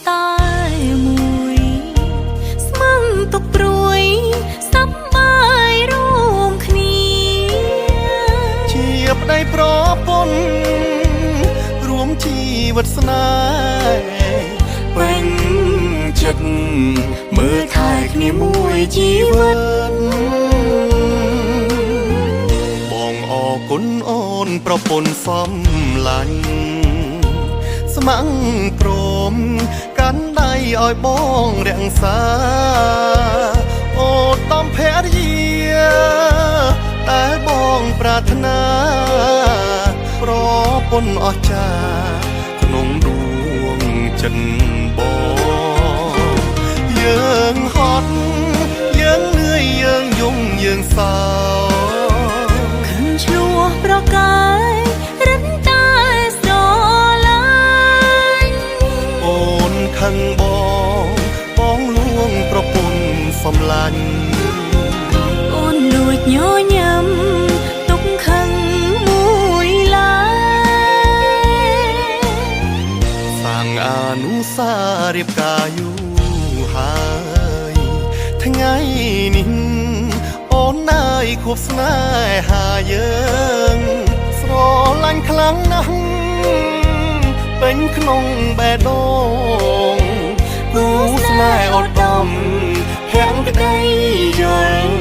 តែមួយស្មឹងទុកព្រួយសប្បាយរួមគ្នាជាប្តីប្រពន្ធរួមជីវិតស្នេហ៍ពេញចិត្តមើលថែគ្នាមួយជីវិតបងអរគុណអូនប្រពន្ធសំឡាញ់ស្ម័គ្រព្រមកាន់ដៃឲ្យបងរក្សាអូតំភរិយាតែបងប្រាថ្នាប្រពន្ធអស្ចារ្យក្នុងដួងចិត្តបងយើងហត់យើងនឿយយើងយំយើងសោខឹងឆ្លោះប្រកាយរិនតែស្រឡាញ់អូនខឹងបងលួងប្រពន្ធសំឡាញ់អូនលួចញញឹមទុកខឹងមួយឡើយសាងអនុស្សាវរីយ៍កាយូរហើយថ្ងៃនេះអូនណាយខួបស្នេហាយើងស្រឡាញ់ខ្លាំងណាស់ពេញក្នុងបេះដូងគូស្នេហ៍ឧត្តមភក្តីយល់